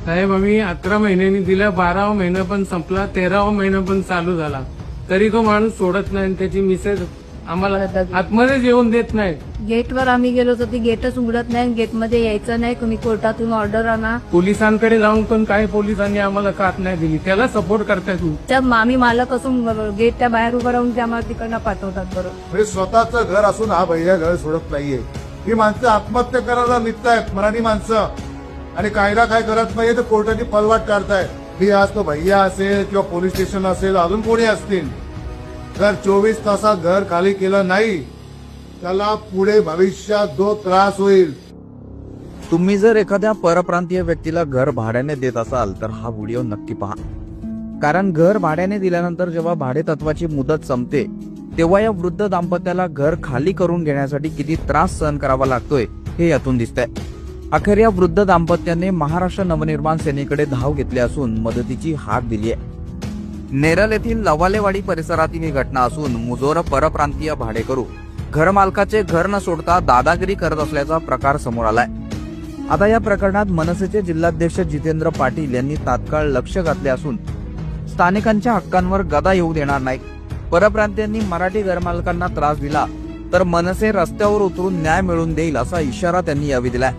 साहेब आम्ही 11 महिन्यांनी दिला, 12वा महिना पण संपला, 13वा महिना पण चालू झाला, तरी तो माणूस सोडत नाही. त्याची मिसेस आम्हाला आतमध्ये येऊन देत नाही. गेटवर आम्ही गेलो तर ती गेटच उघडत नाही, गेटमध्ये यायचं नाही, तुम्ही कोर्टातून ऑर्डर आणा. पोलिसांकडे जाऊन पण काही पोलिसांनी आम्हाला कात नाही दिली. त्याला सपोर्ट करताय तू. त्या आम्ही मालक असून गेटच्या बाहेर उभं राहून ते आम्हाला तिकडनं पाठवतात. बरोबर, म्हणजे स्वतःचं घर असून हा भैया घर सोडत नाहीये. ही माणसं आत्महत्या करायला निघतायत, मराठी माणसं, आणि कायदा काय करत नाहीये तर कोर्टाची पलवाट काढतायत. ही आज तो भैया असेल किंवा पोलीस स्टेशन असेल, अजून कोणी असतील, जर 24 तासात घर खाली केलं नाही त्याला पुढे भविष्यात जो त्रास होईल. तुम्ही जर एखाद्या परप्रांतीय व्यक्तीला घर भाड्याने देत असाल तर हा व्हिडिओ नक्की पहा. कारण घर भाड्याने दिल्यानंतर जेव्हा भाडेतत्वाची मुदत संपते तेव्हा या वृद्ध दाम्पत्याला घर खाली करून घेण्यासाठी किती त्रास सहन करावा लागतोय हे यातून दिसतंय. अखेर या वृद्ध दाम्पत्याने महाराष्ट्र नवनिर्माण सेनेकडे धाव घेतली असून मदतीची हाक दिली आहे. नेरळ येथील लवालेवाडी परिसरातील ही घटना असून मुजोर परप्रांतीय भाडेकरू घरमालकाचे घर न सोडता दादागिरी करत असल्याचा प्रकार समोर आलाय. आता या प्रकरणात मनसेचे जिल्हाध्यक्ष जितेंद्र पाटील यांनी तात्काळ लक्ष घातले असून स्थानिकांच्या हक्कांवर गदा येऊ देणार नाही. परप्रांतीयांनी मराठी घरमालकांना त्रास दिला तर मनसे रस्त्यावर उतरून न्याय मिळवून देईल असा इशारा त्यांनी यावेळी दिलाय.